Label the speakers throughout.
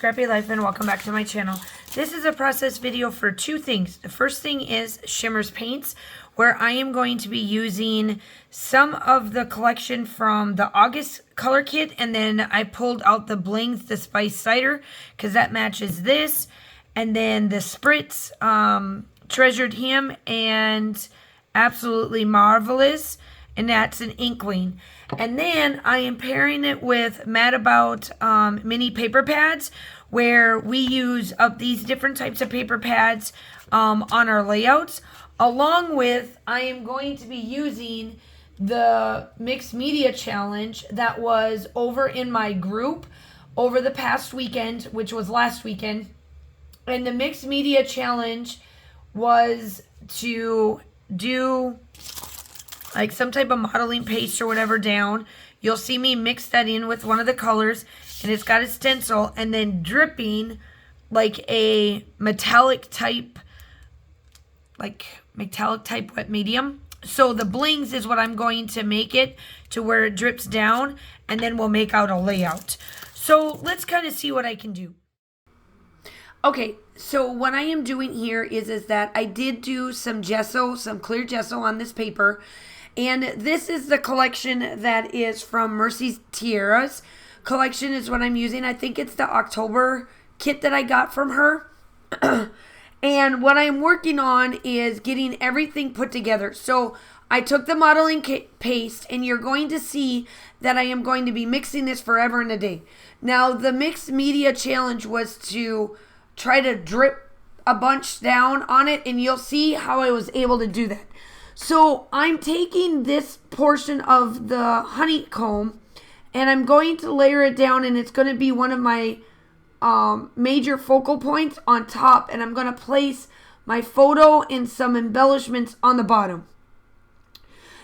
Speaker 1: Scrappy Life and welcome back to my channel. This is a process video for two things. The first thing is Shimmer's Paints, where I am going to be using some of the collection from the August color kit, and then I pulled out the Blingz, the Spice Cider, because that matches this, and then the Spritz Treasured Him and Absolutely Marvelous, and that's an Inkling. And then I am pairing it with Mad About mini paper pads, where we use up these different types of paper pads on our layouts. Along with, I am going to be using the Mixed Media Challenge that was over in my group over the past weekend, which was last weekend. And the Mixed Media Challenge was to do like some type of modeling paste or whatever down. You'll see me mix that in with one of the colors, and it's got a stencil, and then dripping like a metallic type wet medium. So the Blingz is what I'm going to make it to where it drips down, and then we'll make out a layout. So let's kind of see what I can do. Okay, so what I am doing here is that I did do some gesso, some clear gesso on this paper. And this is the collection that is from Mercy's Tiaras collection is what I'm using. I think it's the October kit that I got from her. And what I'm working on is getting everything put together. So I took the modeling paste, and you're going to see that I am going to be mixing this forever and a day. Now, the Mixed Media Challenge was to try to drip a bunch down on it, and you'll see how I was able to do that. So I'm taking this portion of the honeycomb, and I'm going to layer it down, and it's going to be one of my major focal points on top, and I'm going to place my photo and some embellishments on the bottom.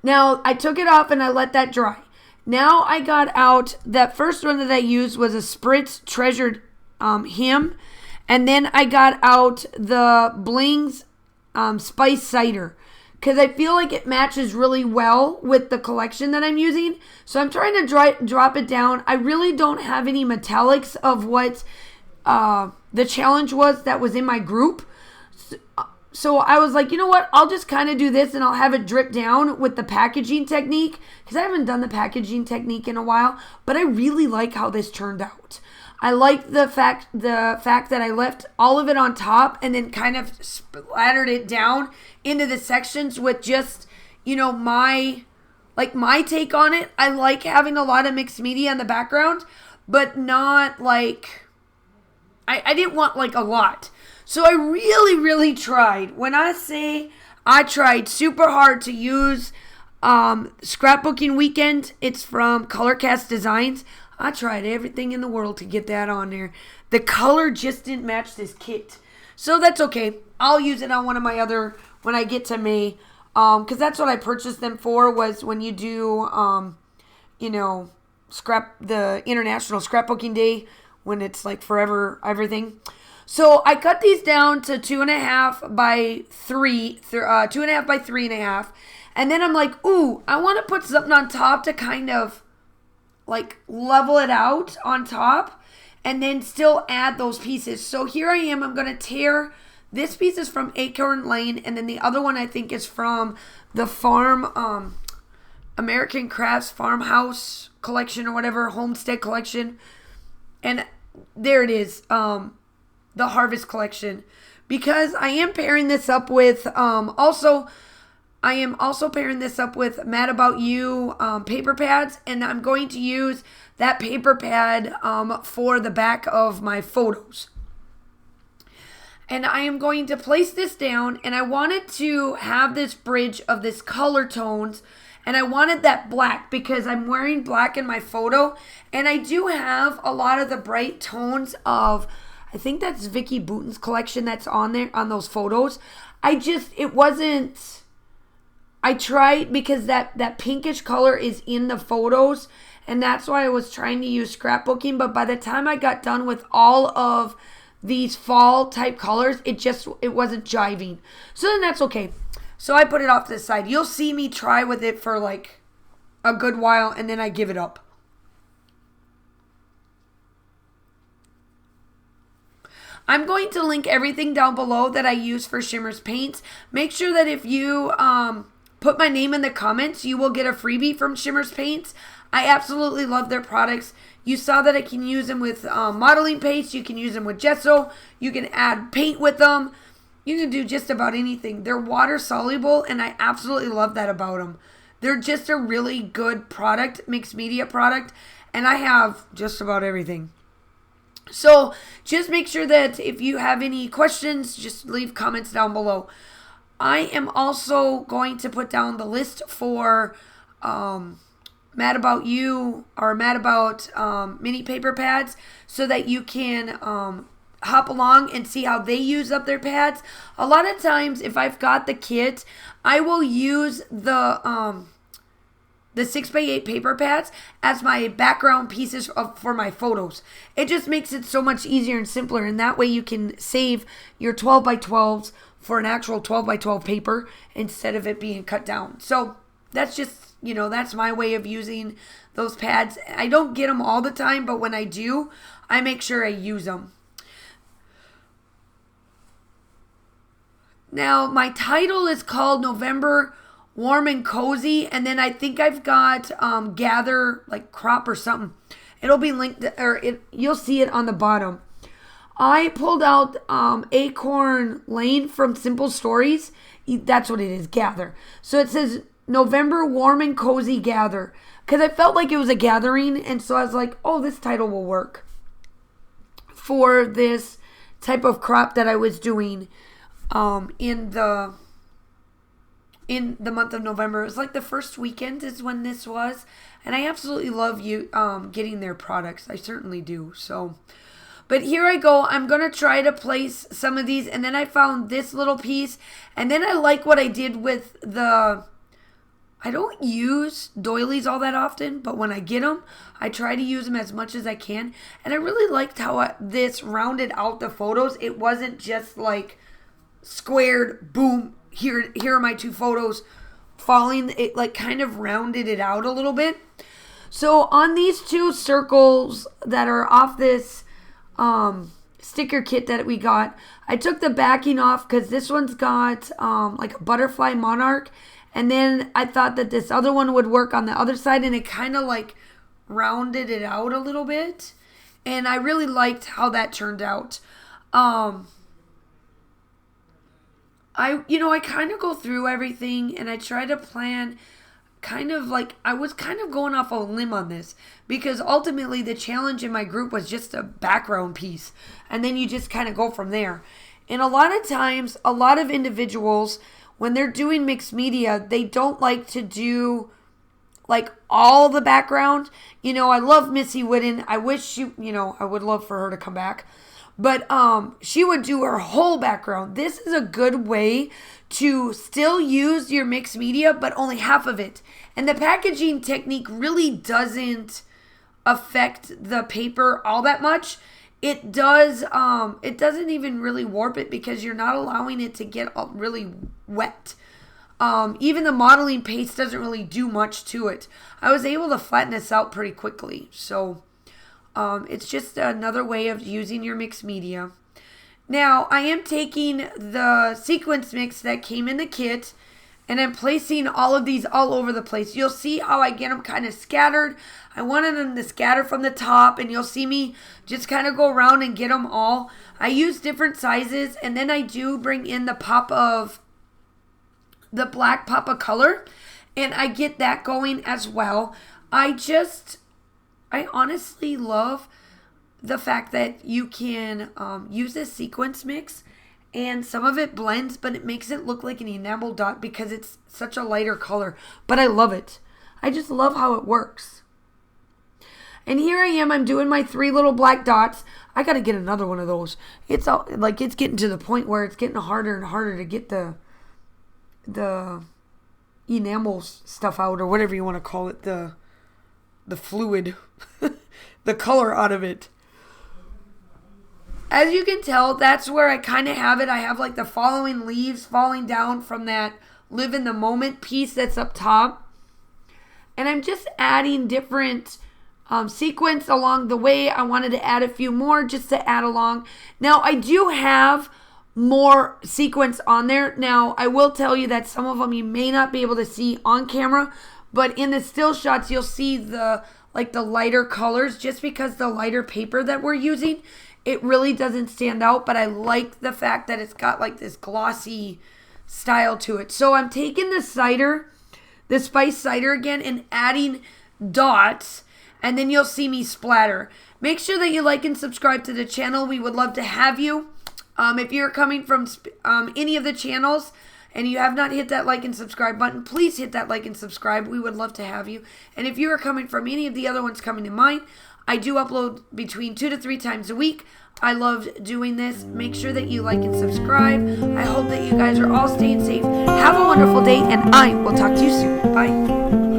Speaker 1: Now, I took it off and I let that dry. Now I got out, that first one that I used was a Spritz Treasured Him, and then I got out the Blingz Spice Cider, because I feel like it matches really well with the collection that I'm using. So I'm trying to drop it down. I really don't have any metallics of what the challenge was that was in my group. So I was like, you know what? I'll just kind of do this, and I'll have it drip down with the packaging technique, because I haven't done the packaging technique in a while. But I really like how this turned out. I like the fact that I left all of it on top and then kind of splattered it down into the sections with just, you know, my take on it. I like having a lot of mixed media in the background, but not like, I didn't want like a lot. So I really, really tried. When I say I tried super hard to use Scrapbooking Weekend, it's from Colorcast Designs. I tried everything in the world to get that on there. The color just didn't match this kit. So that's okay. I'll use it on one of my other, when I get to May. Because that's what I purchased them for, was when you do, you know, the International Scrapbooking Day, when it's like forever everything. So I cut these down to 2.5 by 3, 2.5 by 3.5. And then I'm like, ooh, I want to put something on top to kind of like level it out on top, and then still add those pieces. So here I am. I'm going to tear. This piece is from Acorn Lane, and then the other one I think is from the Farm, American Crafts Farmhouse collection or whatever, Homestead collection. And there it is, the Harvest collection. Because I am pairing this up with, I am also pairing this up with Mad About You paper pads, and I'm going to use that paper pad for the back of my photos. And I am going to place this down, and I wanted to have this bridge of this color tones, and I wanted that black because I'm wearing black in my photo, and I do have a lot of the bright tones of, I think that's Vicky Bouton's collection that's on there, on those photos. I tried because that pinkish color is in the photos, and that's why I was trying to use scrapbooking. But by the time I got done with all of these fall type colors, it wasn't jiving. So then that's okay. So I put it off to the side. You'll see me try with it for like a good while, and then I give it up. I'm going to link everything down below that I use for Shimmer's paints. Make sure that if you put my name in the comments, you will get a freebie from Shimmer's paints. I absolutely love their products. You saw that I can use them with modeling paste. You can use them with gesso. You can add paint with them. You can do just about anything. They're water soluble, and I absolutely love that about them. They're just a really good product, mixed media product, and I have just about everything. So just make sure that if you have any questions, just leave comments down below. I am also going to put down the list for Mad About You or Mad About mini paper pads so that you can hop along and see how they use up their pads. A lot of times, if I've got the kit, I will use the 6x8 paper pads as my background pieces for my photos. It just makes it so much easier and simpler, and that way you can save your 12x12s for an actual 12x12 paper instead of it being cut down. So that's just, that's my way of using those pads. I don't get them all the time, but when I do, I make sure I use them. Now, my title is called November Warm and Cozy, and then I think I've got Gather, like crop or something. It'll be linked, you'll see it on the bottom. I pulled out Acorn Lane from Simple Stories. That's what it is, Gather. So it says November Warm and Cozy Gather, because I felt like it was a gathering, and so I was like, oh, this title will work for this type of crop that I was doing in the month of November. It was like the first weekend is when this was, and I absolutely love getting their products. I certainly do. So, but here I go. I'm gonna try to place some of these, and then I found this little piece, and then I like what I did with I don't use doilies all that often, but when I get them, I try to use them as much as I can, and I really liked how this rounded out the photos. It wasn't just like squared, boom, here are my two photos falling. It like kind of rounded it out a little bit. So on these two circles that are off this sticker kit that we got, I took the backing off because this one's got like a butterfly monarch, and then I thought that this other one would work on the other side, and it kind of like rounded it out a little bit, and I really liked how that turned out. I kind of go through everything, and I try to plan kind of like, I was kind of going off a limb on this because ultimately the challenge in my group was just a background piece, and then you just kind of go from there. And a lot of times, a lot of individuals, when they're doing mixed media, they don't like to do like all the background. I love Missy Whitten. I wish I would love for her to come back. But she would do her whole background. This is a good way to still use your mixed media, but only half of it. And the packaging technique really doesn't affect the paper all that much. It does. It doesn't even really warp it because you're not allowing it to get really wet. Even the modeling paste doesn't really do much to it. I was able to flatten this out pretty quickly. So it's just another way of using your mixed media. Now, I am taking the sequence mix that came in the kit, and I'm placing all of these all over the place. You'll see how I get them kind of scattered. I wanted them to scatter from the top, and you'll see me just kind of go around and get them all. I use different sizes, and then I do bring in the black pop of color, and I get that going as well. I honestly love the fact that you can use this sequence mix, and some of it blends, but it makes it look like an enamel dot because it's such a lighter color. But I love it. I just love how it works. And here I am. I'm doing my 3 little black dots. I got to get another one of those. It's getting to the point where it's getting harder and harder to get the enamel stuff out, or whatever you want to call it, the fluid, the color out of it. As you can tell, that's where I kind of have it. I have like the following leaves falling down from that live in the moment piece that's up top. And I'm just adding different sequence along the way. I wanted to add a few more just to add along. Now, I do have more sequence on there. Now, I will tell you that some of them you may not be able to see on camera, but in the still shots, you'll see the lighter colors just because the lighter paper that we're using, it really doesn't stand out, but I like the fact that it's got like this glossy style to it. So I'm taking the cider, the spice cider again, and adding dots, and then you'll see me splatter. Make sure that you like and subscribe to the channel. We would love to have you. If you're coming from any of the channels and you have not hit that like and subscribe button, please hit that like and subscribe. We would love to have you. And if you are coming from any of the other ones coming to mind, I do upload between 2 to 3 times a week. I love doing this. Make sure that you like and subscribe. I hope that you guys are all staying safe. Have a wonderful day, and I will talk to you soon. Bye.